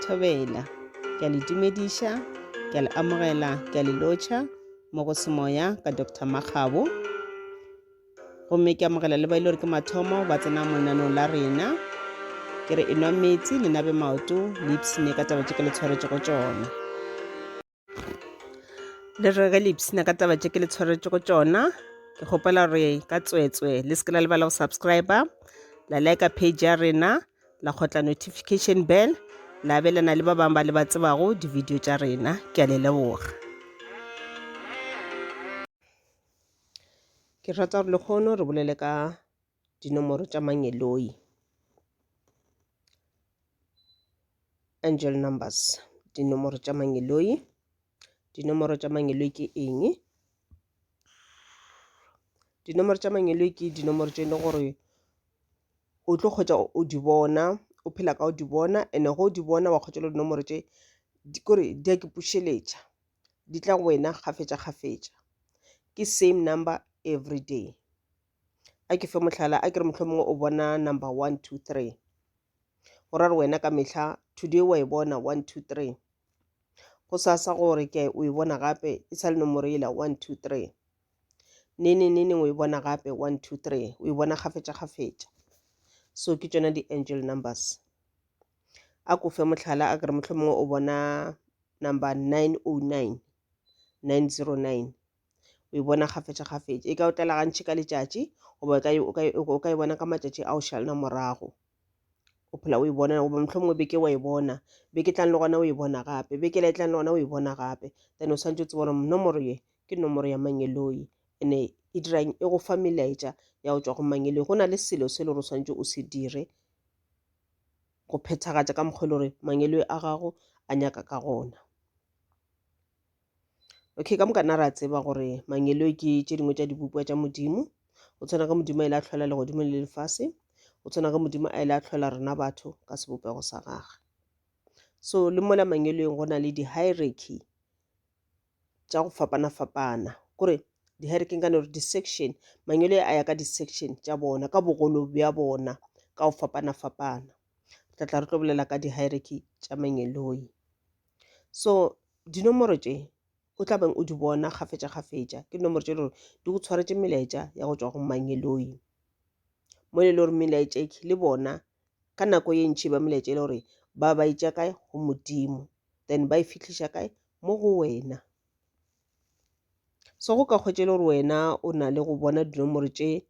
thobela, ke a le dumediša, ke a le amogela, ke a le lotšha mo go semoya ka Dr. Makgabo. Gomme ke amogela le ba ile gore ke mathomo ba tsena mo lenaneong la rena, ke re enwa metsi le nabe maoto le ipsine ka taba tše ke le tshwaretse go tšona. Le rega le ipsina ka taba tše ke le tshwaretse go tšona, ke kgopela gore ka tswetswe le se ke la lebala go subscriber, la like page ya rena, la kgotla notification bell, la abelana le ba bangwe ba le ba tsebago di-video tša rena. Ke a le leboga. Ke rata gore le kgone re bolele ka dinomoro tša manyeloi, angel numbers, dinomoro tša manyeloi. Dinomoro tša manyeloi ke eng? Dinomoro tša manyeloi ke dinomoro tše e leng gore o tlo kgotša o di bona, o phela ka o di bona, ene go di bona wa kgotša le dinomoro tše kore di a ke pušeletša, di tla go wena kgafetša. Ke same number every day. A ke fe mohlala, a ke re mohlomongwe o bona number 1 2 3, go ra re wena ka mehla today wa e bona 1 2 3, go sa gore ke o e bona gape e sa le nomoro ela 1 2 3, nene o e bona gape 1 2 3, o e bona kgafetša. So ke tšona di-angel numbers. A ko fe mohlala, a ke re mohlomongwe o bona number 909 909, o e bona kgafetša. E ka o tlela gantši ka letšatši, goba o ka e bona ka matšatši a o šalana morago, o phela o e bona, goba mohlomongwe beke wa e bona, beke tlang le gona o e bona gape, beke la e tlang le gona o e bona gape. Then o swantše o tseba gore nomoro ye ke nomoro ya manyeloi, ene e dirang e go fa melaetša ya go tšwa go manyeloi. Go na le selo se le gore o swantše o se dire go phethagatša ka mokgwa le gore manyeloi a gago a nyaka ka gona. Okay, ka moka nna re a tseba gore manyeloi ke tše dingwe tša dibopwa tša modimo. O tshwana ka modimo a ile a tlhola legodimo le lefase, o tshwana ka modimo a ile a tlhola rena batho ka sebopego sa gagwe. So le mola manyelong go na le di-hierarchy tša go fapana, kore di-hierarchy ka gore di-section, manyelo a ya ka di-section tša bona, ka bogolo bja bona, ka go fapana. Re tla re tlo bolela ka di-hierarchy tša manyeloi. So dinomoro tše o tla beng o di bona kgafetša, ke nomoro tše gore di go tshwaretše melaetša ya go tšwa go manyeloi, mo e le gore melaetša le bona ka nako ye ntši ba melaetša e le gore ba itša kae go modimo, then ba e fihliša kae mo go wena. So go ka kgwetša le gore wena o na le go bona dinomoro tše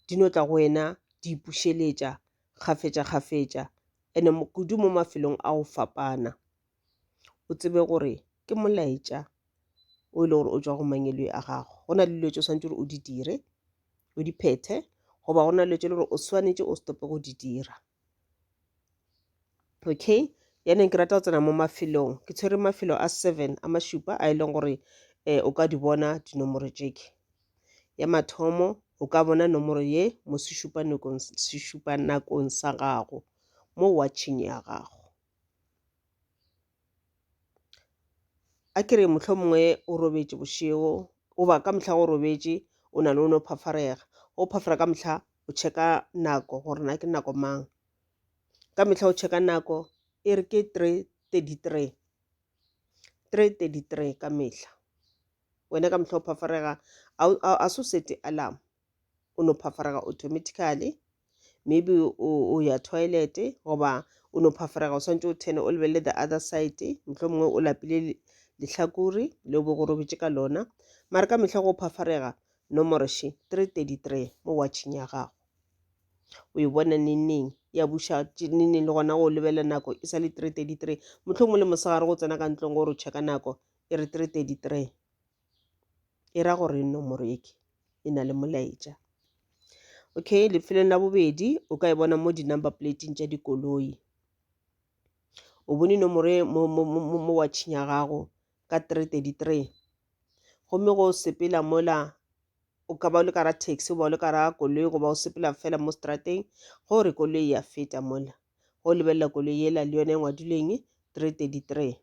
di no tla go wena di ipušeletša kgafetša, ene kudu mo mafelong a go fapana, o tsebe gore ke molaetša o ile gore o tšwa go manyeloi a gago. Go na le dilo tše o swantše gore o di dire, o di phethe, goba go na le tše le gore o swanetše o stope go di dira. Okay, yaneng ke rata go tsena mo mafelong, ke tshwere mafelo a 7 a mašupa a e leng gore o ka di bona dinomoro tšeke. Ya mathomo o ka bona nomoro ye mo sešupa nakong sa gago, mo watching ya gago. A ke re mohlomongwe o robetše bošego, goba ka mehla go robetše o na le ono phafarega, o phafara ka mehla o checka nako gore na ke nako mang. Ka mehla o checka nako e re ke 3:33 ka mehla. Wena ka mehla o phafarega, a se o sete alarm, o no phafarega automatically. Maybe o ya toilet goba o no phafarega, o swantše o thene o lebelele the other side, mohlomongwe o lapile lehlakore le bo go robetše ka lona. Mara ka mehla go phafarega nomoro she 3:33 mo watching ya gago, o e bona neng ya buša neng le gona go lebelela nako e sa le 3:33. Mohlomongwe le mosegare go tsena ka ntlong gore o checka nako e re 3:33, e ra gore nomoro eke e na le molaetša. Okay, lefelong la bobedi o ka e bona mo di-number plating tša dikoloi, o bone nomoro e mo watching ya gago ka 3:33. Gomme go sepela mola o ka ba o le ka ra taxi, o ba o le ka ra koloi, goba o sepela fela mo strateng gore koloi ya feta mola, go lebelela koloi yela le yone e ngwadileng 3:33,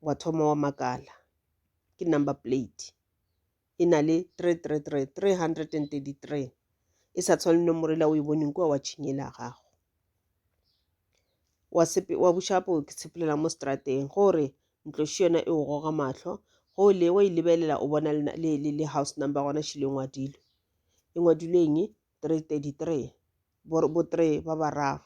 wa thoma wa makala, ke number plate e na le 333 e sa tshwane nomoro la o e boneng kua watching la gago. wa bušapo ke tshepelela mo strateng gore ntloši yona e o goga mahlo go le wa e lebelela o bona le house number gona šile ngwadilwe e ngwadilwe eng 333 bo 3 ba bararo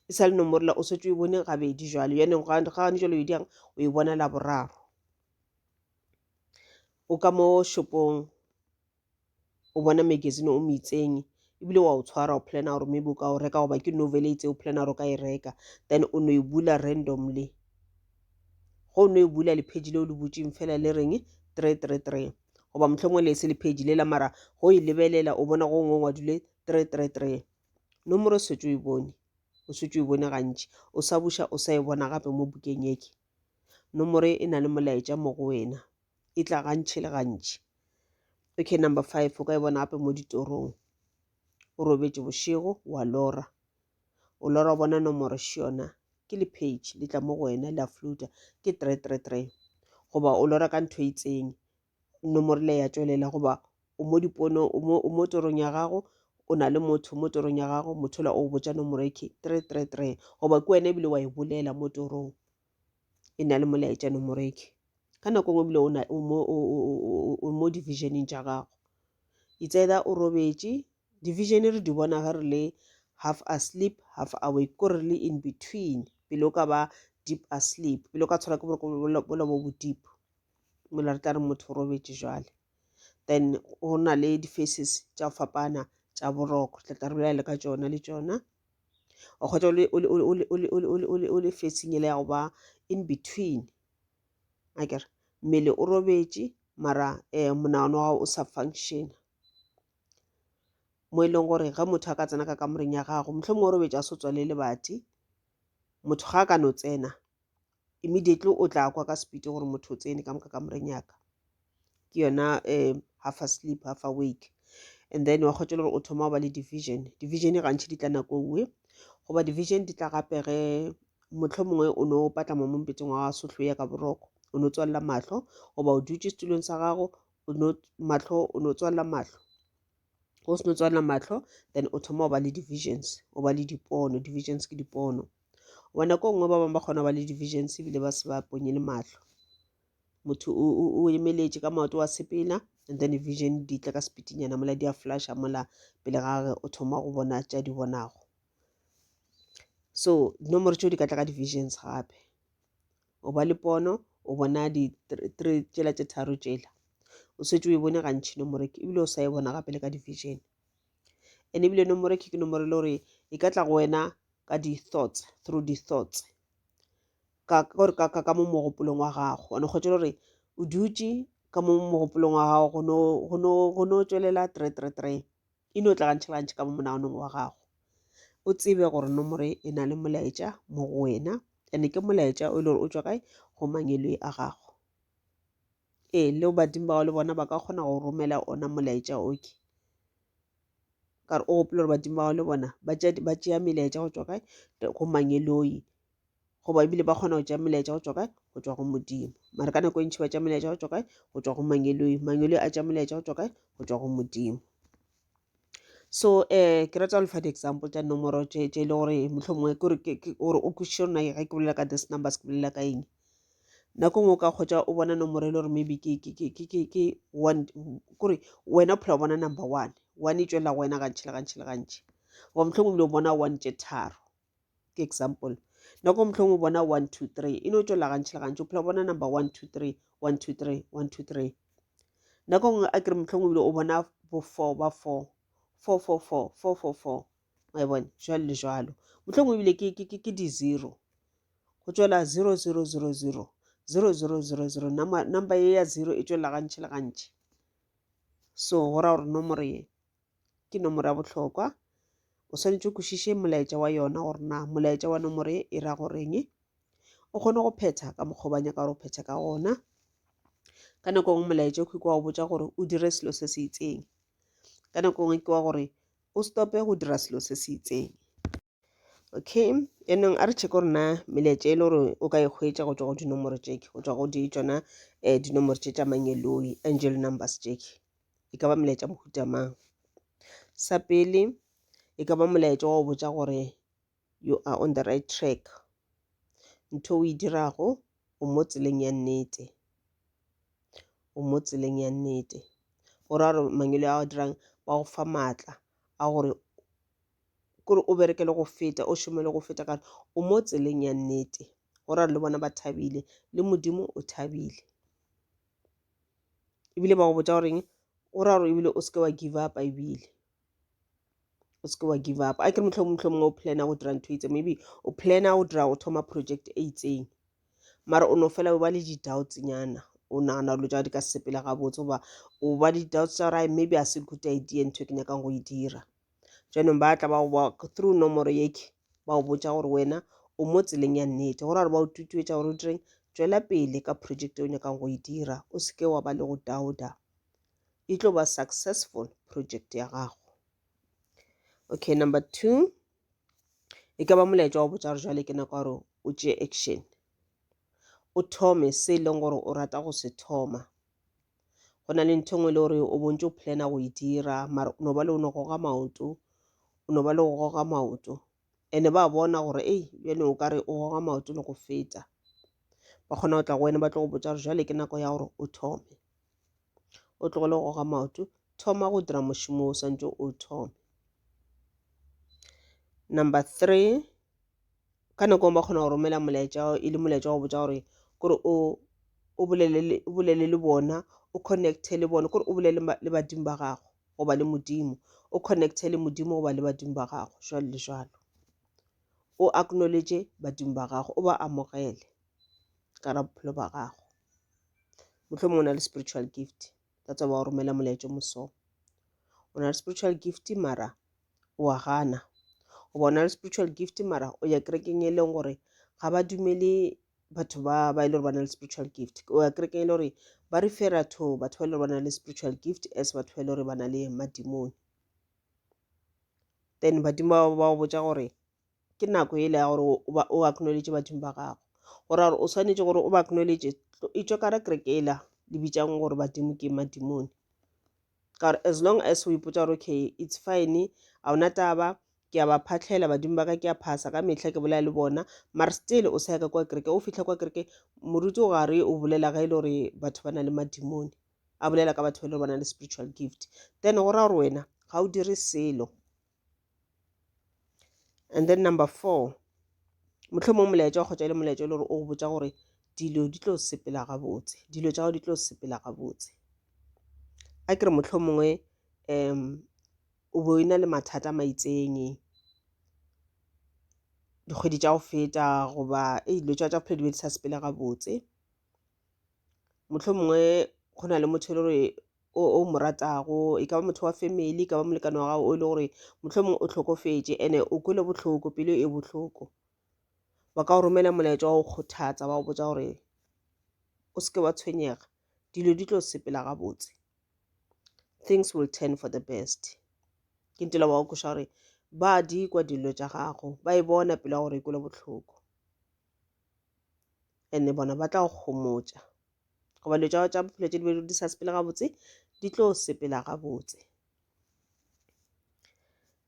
e sa le nomorola o setse o e bone gabedi jwale yanong ga gane jalo e diang o e bona la boraro o ka mo shopong o bona magazine o meitseng ebile wa o tshwara o plana gore maybe o ka o reka goba ke novel e tse o plana gore o ka e reka then o no e bula randomly go no e bula le page le o le butseng fela le reng 333 goba mohlomongwe le se le page le la mara go e lebelela o bona go ngwe dule 333 nomoro setse o e bone o setse o e bone gantši o sa buša o sa e bona gape mo bukeng yeke nomoro e na le molaetša mo go wena e tla gantši le gantši okay number 5 o ka e bona gape mo ditorong o robetše bošego wa lora o lora o bona nomoro šiona ke le page le tla mo go wena la fluta ke 333 goba o lora ka ntho e itseng nomoro le ya tšwelela goba o mo dipono o mo torong ya gago o na le motho mo torong ya gago motho la o botša nomoro eke 333 goba ke wena ebile wa e bolela mo torong e na le molaetša nomoro eke ka nako ngwe ebile o mo divisioneng tša gago it's either o robetše division re di bona ga re le half asleep half awake ko re le in between pele o ka ba deep asleep pele o ka tshwara ke bola bo deep mola re tla re motho o robetše jwale then go na le di-faces tša fapana tša boroko re tla re bolela ka tšona le tšona o kgotsa o le facing ele ya go ba in between akere mmele o robetše mara monagano wa gago o sa function mo e leng gore ga motho a ka tsena ka kamoreng ya gago mohlomongwe o robetša a se tswa le lebati motho ga a ka no tsena immediately o tla kwa ka speed gore motho o tsene ka moka kamoreng yaka ke yona half asleep half awake and then wa kgotsa gore o thoma go ba le division gantši di tla nako uwe goba division di tla gape ge mohlomongwe o no patla mo mompetseng wa sehlo ya ka boroko o no tswalela mahlo goba o dutše setulong sa gago mahlo o no tswalela mahlo go se no tswalela mahlo then o thoma go ba le divisions o ba le dipono divisions ke dipono wa nako ngwe ba bangwe ba kgona go ba le divisions ebile ba se ba ponye le mahlo motho o emeletše ka maoto wa sepela and then vision di tla ka speedinyana mola di a flasha mola pele gage o thoma go bona tša di bonago so dinomoro tšeo di ka tla ka divisions gape o ba le pono o bona di-3 tšela tše tharo tšela o setse o e bone gantši nomoro ke ebile o sa e bona gape le ka division and ebile nomoro ke nomoro le gore e ka tla go wena ka di-thoughts through di-thoughts ka mo mogopolong wa gago ane kgotse gore o dutše ka mo mogopolong wa gago go no tšwelela 333 e no tla gantši ka mo monaganong wa gago o tsebe gore nomoro e na le molaetša mo go wena ande ke molaetša o le gore o tswa kae go mangelo a gago leo badimo ba le bona ba ka kgona go romela ona molaetša oke ka re o gopole gore badimo ba le bona ba tšea melaetša go tswa kae go mangeloi goba ebile ba kgona go tšea melaetša go tswa kae go tswa go modimo mare ka nako e ntšhi ba tšea melaetša go tswa kae go tswa go mangeloi a tšea melaetša go tswa kae go tswa go modimo so ke rata go lefa di-example tša nomoro tše le gore mohlomongwe gore o kwešiše rona ga ke bolela ka this numbers ke bolela ka eng nako ngwe o ka kgotsa o bona nomoro e le gore maybe ke one kore wena o phela o bona number one e tšwelela go wena gantši le gantši goba mohlomongwe o bona one tše tharo ke example nako mohlomongwe o bona 1 2 3 e no tšwelela gantši le gantši o phela o bona number 1 2 3 1 2 3 1 2 3 nako ngwe a kere mohlomongwe o bona bo 4 ba 4 4 4 4 4 4 4 wa bona jwalo le jwalo mohlomongwe ebile ke di-zero go tšwela 0 0 0 0 0 0 0 0 number ye ya 0 e tšwelela gantši le gantši so go ra gore nomoro ye ke nomoro ya bohlokwa o swanetše o kwešiše molaetša wa yona gore na molaetša wa nomoro ye e ra goreng o kgone go phetha ka mokgobanya ka gore o phetha ka gona ka nako ngwe molaetša o kwa go botša gore o dire selo se se itseng ka nako ngwe ke wa gore o stope go dira selo se se itseng okay yanong a re check gore na melaetša e le gore o ka e hwetša go tswa go dinomoro tšeke go tswa go di tšona dinomoro tše tša mangeloi angel numbers tšeke e ka ba melaetša mohuta mang sa pele e ka ba molaetša wa go botša gore you are on the right track. Ntho o e dirago o mo tseleng ya nnete, o mo tseleng ya nnete. Go raya gore mangwele a o dirang ba go fa maatla a gore kore o berekele go feta, o šomele go feta, ka o mo tseleng ya nnete. Go raya le bona ba thabile, le Modimo o thabile. Ebile ba go botsa goreng, o raya gore ebile o seke wa give up, ebile o seke wa give up. A ke re mohlomong o plana go dira ntho e itseng, maybe o plana go dira go thoma project e itseng, mara o no fela o ba le di-doubts nyana, o nagana dilo tsa di ka sepela ga botse, goba o ba di-doubts tsa gore maybe a se good idea ntho e ke nyakang go e dira. Jaanong ba tla ba go walk through nomoro yeke, ba go botsa gore wena o mo tseleng ya nnete. Go raya gore ba o tutuetša gore o direng, tswela pele ka project e o nyakang go e dira, o seke wa ba le go doubta. E tlo ba successful project ya gago. Okay, number 2, e ka ba molaetša wa botsa gore jwale ke nako gore o tšee action, o thome se e leng gore o rata go se thoma. Go na le ntho nngwe le gore o bontse o plana go e dira, mara no ba le o no goga maoto, o no ba le go goga maoto, ene ba bona gore bjale o ka re o goga maoto le go feta. Ba kgona go tla go wena ba tlo go botsa gore jwale ke nako ya gore o thome, o tlogele go goga maoto, thoma go dira mošomo o santse o thome. Number 3, ka nako ba kgona go romela molaetša e le molaetša wa go botsa gore kore o bolele le bona, o connecte le bona, kore o bolele le badimo ba gago goba le Modimo, o connecte le Modimo goba le badimo ba gago, jwalo le jwalo. O acknowledge badimo ba gago, o ba amogele ka ra bophelo ba gago. Mohlomong o na le spiritual gift, that's why ba o romela molaetša moso. O na le spiritual gift mara o a gana, goba o na le spiritual gift mara o ya kerekeng e leng gore ga ba dumele batho ba e le gore ba na le spiritual gift. O ya kerekeng e le gore ba refera to batho ba e le gore ba na le spiritual gift as batho ba e le gore ba na le madimoni. Then badimo ba go botsa gore ke nako e le ya gore o acknowledge badimo ba gago, gore o swanetše gore o ba acknowledge. E tšwa ka ra kereke ela le bitsang gore badimo ke madimoni, ka gore as long as o ipotsa gore okay it's fine, a ona taba, ke a ba phatlhela badimo ba ka, ke a phasa ka mehla, ke bolela le bona, mara still o sa ya ka kwa kereke. O fitlha kwa kereke, moruti o gare o bolela ga e le gore batho ba na le madimoni, a bolela ka batho ba e le gore ba na le spiritual gift. Then go raya gore wena ga o dire selo. And then number 4, mohlomong molaetša wa kgotsa le molaetša e le gore o go botsa gore dilo di tlo sepela gabotse, dilo tša go di tlo sepela gabotse. A ke re mohlomongwe o bo ena le mathata a maitseng, dikgwedi tša go feta, goba dilo tša bophelo di be di sa sepela gabotse. Mohlomongwe go na le motho e le gore o mo ratago, e ka ba motho wa family, e ka ba molekane wa gago o e le gore mohlomong o hlokofetše ene o kwele bohloko, pelo e bohloko. Ba ka go romela molaetša wa go kgothatsa, ba go botsa gore o seke wa tshwenyega, dilo di tlo sepela gabotse, things will turn for the best. Ke ntela ba go koša gore ba di kwa dilo tša gago, ba e bona pelo ya gore e kwele bohloko, ene bona ba tla go kgomotša, goba dilo tša bophelo tše di di sa sepela gabotse, di tlo sepela gabotse.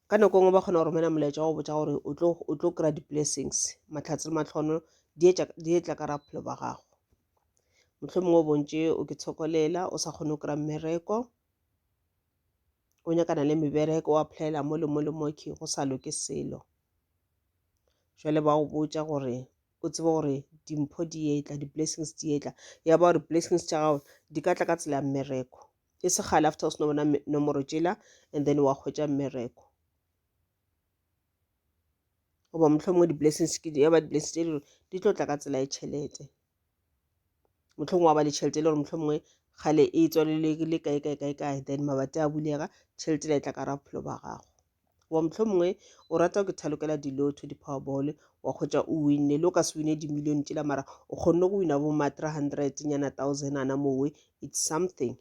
Ka nako ngwe ba kgona go romela molaetša wa go botsa gore o tlo kry-a di-blessings, mahlatse le matlhono di etla ka ra bophelo ba gago. Mohlomong o bontše o ke tshokolela, o sa kgone go kry-a mmereko, o nyakana le mebereko, o applyela mo le mo le mo, ke go sa loke selo. Jwale ba go botsa gore o tsebe gore dimpho di etla, di-blessings di etla, ya ba gore blessings tša gago di ka tla ka tsela ya mmereko, e se gale after o se no bona nomoro tšela and then wa hwetša mmereko. Goba mohlomong di-blessings ya ba di-blessings tše di tlo tla ka tsela ya tšhelete. Mohlomong wa ba le tšhelete e le gore mohlomongwe gale e tswalele kae, then mabati a bulega, tšhelete la e tla ka ra bophelo ba gago. Goba mohlomongwe o rata go thalokela di-lotto, di-powerball, wa kgotša o winne, le o ka se wine di-million tšela, mara o kgonne go wina bo ma 300 nyana 1000 ana mowe, it's something.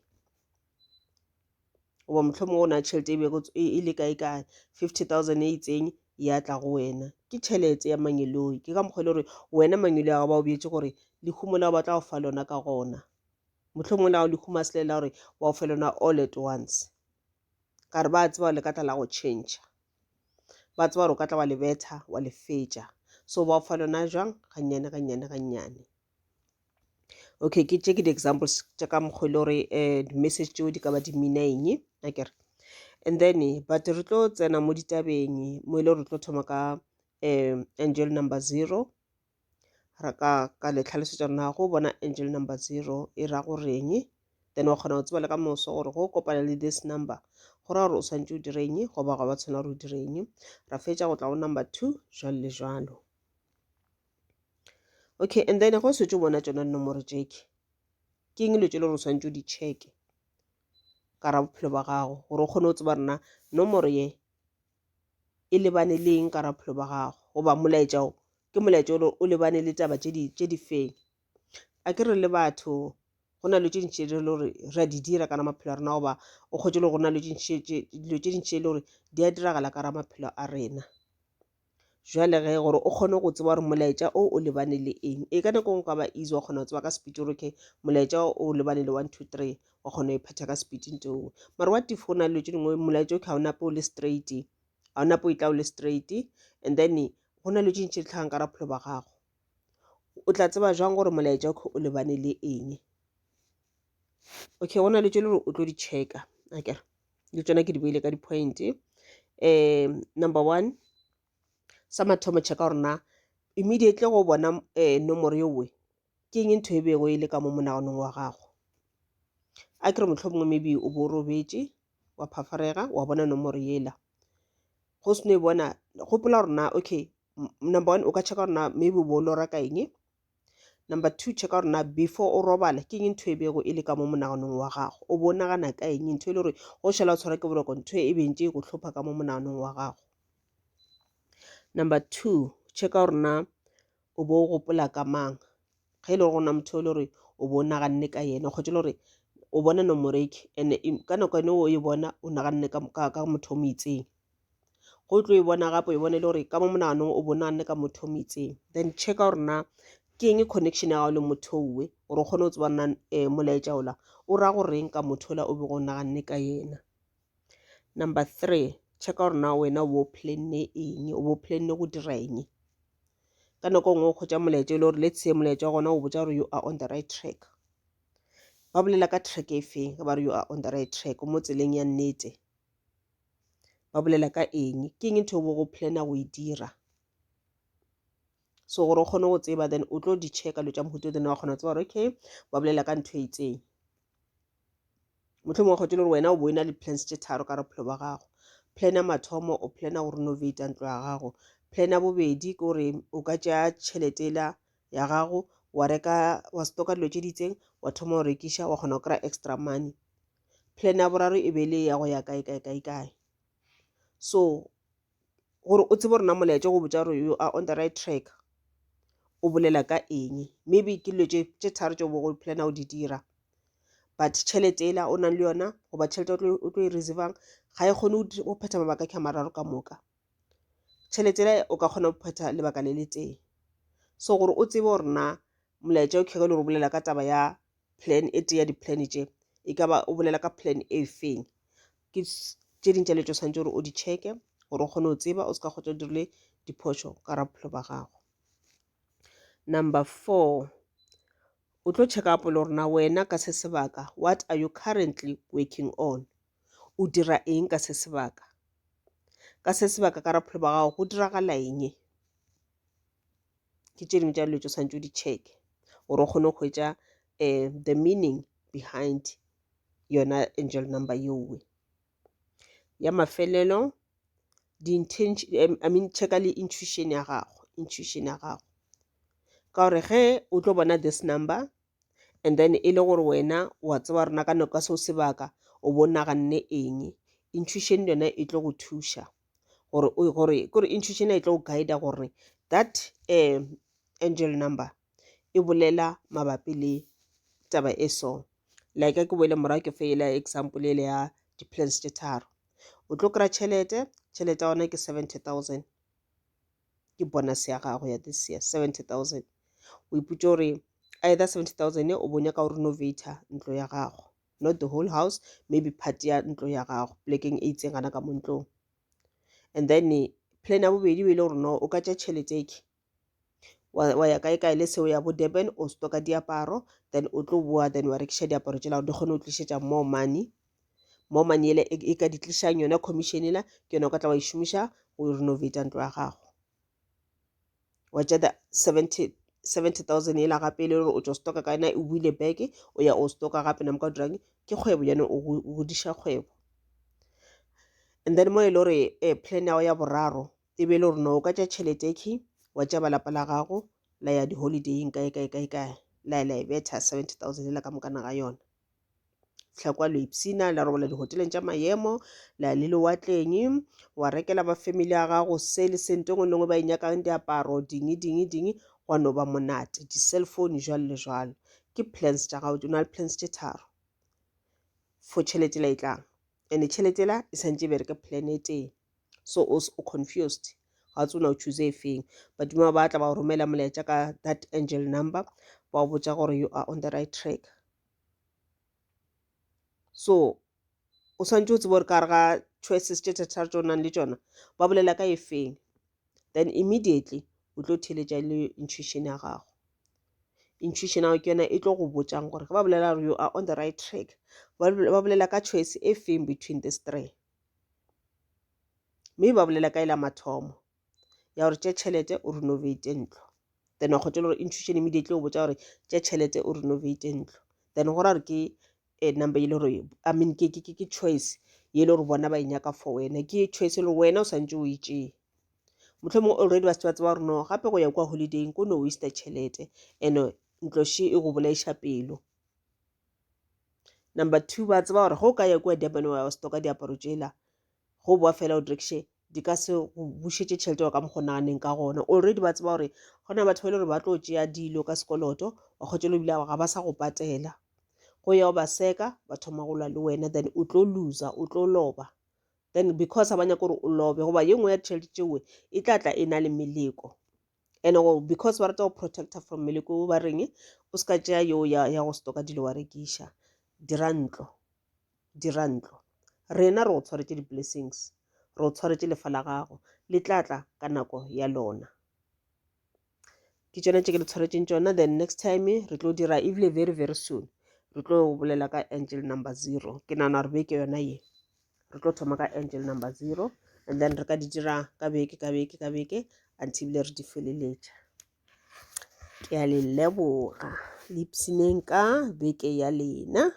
Goba mohlomongwe o na tšhelete e le kae 50,000 e itseng ya tla go wena, ke tšhelete ya manyeloi. Ke ka mokgwa le gore wena manyelo ya gago ba o beetse gore lehumo la go batla go fa lona ka gona, mohlomongwe la go lehumo a selela gore wa go fa lona all at once, ka re ba tseba le ka tla la go change. ba tseba gore o ka tla wa le betha wa le fetša, so ba o fa lona jwang gannyane gannyane gannyane. Okay, ke tše ke di-examples tša ka mokgwa le gore di-message tšeo di ka ba di meana eng akere. And then but re tlo tsena mo ditabeng mo e le gore re tlo thoma ka angel number 0 ra ka le tlhalosetša rona go bona angel number 0 e ra goreng, then wa kgona go tseba le ka moso gore go kopana le this number go ra gore o swantse o direng goba ga ba tshwana gore o direng. Ra fetša go tla go number 2 jwalo le jwalo. Okay, and then go swetse o bona tšona dinomoro tšeke ke eng le tše le gore o swantse o di check ka ra bophelo ba gago gore o kgone go tseba rena nomoro ye e lebane le eng ka ra bophelo ba gago goba molaetša o ke molaetša o lebane le taba tše di feng. A ke re le batho go na le tše dintši le gore re a di dira ka na maphelo a rena goba o kgwetše le go na le dilo tše dintši le gore di a diragala ka ra maphelo a rena. Jwale ge gore o kgone go tseba gore molaetša o lebane le eng e ka nako ngwe ka ba easy wa kgona go tseba ka speed gore okay molaetša o lebane le 1 2 3 wa kgona go iphetha ka speed nteo mara wa tifo go na le tše dingwe molaetša o ka o nape o le straight a o nape o itla o le straight and then go na le tše ntši di tlhagang ka ra bophelo ba gago o tla tseba jwang gore molaetša o lebane le eng. Okay, go na le tše le gore o tlo di checka akere le tšona ke di beile ka di-point. Number 1 sa mathomo checka gore na immediately go bona nomoro yewe ke eng ntho e bego e le ka mo monaganong wa gago. A ke re mohlomongwe maybe o bo robetše wa phafarega wa bona nomoro yela go se no e bona gopola gore na okay number 1 o ka checka gore na maybe o bo lora ka eng. Number 2 checka gore na before o robala ke eng ntho e bego e le ka mo monaganong wa gago o bo nagana ka eng ntho e le gore go šala o tshwara ke boroko ntho e bentše go hlopha ka mo monaganong wa gago. Number 2 checka gore na o bo gopola ka mang ge e le go na motho le gore o bo naganne ka yena kgotse le gore o bona nomoro eke and ka nako ene o e bona o naganne ka motho o mo itseng go tlo e bona gape o e bone le gore ka mo monaganong o bo naganne ka motho o mo itseng. Then checka gore na ke eng connection ya gago le motho owe gore o kgone go tseba nna molaetša ola o ra goreng ka motho ola o be go naganne ka yena. Number 3 checka gore na wena o bo planne eng o bo planne go dira eng ka nako ngwe o kgotša molaetša e le gore let's say molaetša gona o botša gore you are on the right track ba bolela ka track e feng ba re you are on the right track mo tseleng ya nnete ba bolela ka eng ke eng ntho bo go plana go e dira so gore o kgone go tseba then o tlo di checka lo tša mohuto then wa kgona go tseba gore okay ba bolela ka ntho e itseng mohlomongwe kgotse le gore wena o bo ena le plans tše tharo ka re bophelo ba gago. Plan ya mathomo o plana go renovate ntlo ya gago. Plan ya bobedi ke gore o ka tšea tšhelete ya gago wa reka wa stoka dilo tše di itseng wa thoma go rekiša wa kgona go kry extra money. Plan ya boraro e be le ya go ya kae so gore o tsebe gore na molaetša go botša gore you are on the right track o bolela ka eng maybe ke dilo tše tharo tšeo bo go plana go di dira but tšhelete ela o nang le yona goba tšhelete o tlo e reservang ga e kgone go phetha mabaka ke a mararo ka moka tšhelete ela o ka kgona go phetha lebaka le le tee so gore o tsebe gore na molaetša o kgeke le gore o bolela ka taba ya plan e tee ya di-plan tše e ka ba o bolela ka plan e feng ke tše dintša le tšo swantše gore o di checke gore o kgone go tseba o se ka kgotsa o dirile diphošo ka ra bophelo ba gago. Number 4 o tlo checka pele gore na wena ka se sebaka what are you currently working on o dira eng ka se sebaka ka ra bophelo ba gago go diragala eng ke tše dingwe tša dilo tšo swantše o di check gore o kgone go hwetša the meaning behind yona angel number yewe ya mafelelo checka le intuition ya gago ka gore ge o tlo bona this number and then e le gore wena wa tseba rena ka nako ka seo sebaka o bo naganne eng intuition yona e tlo go thuša gore intuition e tlo go guida gore that angel number e bolela mabapi le taba e so like ke boele morago ke feela example ele ya di-plans tše tharo o tlo kry tšhelete ya gona ke 70,000 ke bonus ya gago ya this year 70,000 o iputse gore either 70,000 o bo nyaka o renovator ntlo ya gago not the whole house maybe part ya ntlo ya gago plekeng e itseng gana ka mo ntlong and then plan ya bobedi be le gore no o ka tša tšhelete ke wa ya kae le seo ya bo Durban o stocka diaparo then o tlo boa then wa rekiša diaparo tšela di kgone o tlišetša more money ele e ka di tlišang yona commission ela ke yona o ka tla wa e šomiša go renovate ntlo ya gago wa tša the 70,000 ela gape e le gore o tšo stocka ka yona e buile back o ya o stocka gape namka o dirang ke kgwebo yane o godiša kgwebo. And then mo e le gore plan ya boraro e be le gore no o ka tša tšhelete ke wa tša balapa la gago la ya di-holidaying kae la e betha 70,000 ela ka mokana ga yona tlhakwa lo ipsina la robala dihoteleng tša maemo la le lewatleng wa rekela ba family ya gago se le sente ngwe le ngwe ba inyakang diaparo ding wa no ba monate di-cellphone jwalo le jwalo ke plans tša gago di na le plans tše tharo for tšhelete la e tlang and tšhelete la e santse bereke plan e teng so o confused ga tsona o choose e feng badimo ba tla ba o romela molaetša ka that angel number ba o botša gore you are on the right track. So o swantse o tsebe gore ka re ga choices tše tharo tše o nang le tšona ba bolela ka e feng then immediately o tlo theletša le intuition ya gago. Intuition ya gago ke yona e tlo go botšang gore ba bolela gore you are on the right track ba bolela ka choice e feng between these three mme ba bolela ka e la mathomo ya gore tše tšhelete o renovate ntlo then wa kgotela gore intuition immediately o botša gore tše tšhelete o renovate ntlo then go ra gore ke number e le gore I mean ke choice ye le gore bona ba inyaka for wena ke choice le wena o santse o e tšee mohlomong already ba se ba tseba gore no gape go ya kwa holidaying ko no waste tšhelete and ntloši e go bolaiša pelo. Number 2 ba tseba gore go ka ya kwa Durban wa stocka diaparo tšela go boa fela o direkše di ka se go bušetše tšhelete wa ka mo go naganeng ka gona already ba tseba gore go na batho ba ile gore ba tlo tšea dilo ka sekoloto wa kgotšela ebile ga ba sa go patela go ya o ba seka ba thoma go lwa le wena then o tlo loser o tlo loba then because a ba nyaka gore o lobe goba ye nngwe ya tšhelete tšewe e tla e na le meleko and because ba rata go protecta from meleko ba reng o ska tšea yo ya go stocka dilo wa rekiša dira ntlo rena re go tshwaretše di-blessings re go tshwaretše lefa la gago le tlatla ka nako ya lona ke tšona tše ke le tshwaretšeng tšona then next time re tlo dira ebile very very soon re tlo bolela ka angel number 0 ke nana re beke yona ye re tlo thoma ka angel number 0 and then re ka di dira ka beke until re di feleletša. Ke a le leboga le ipsineng ka beke ya lena.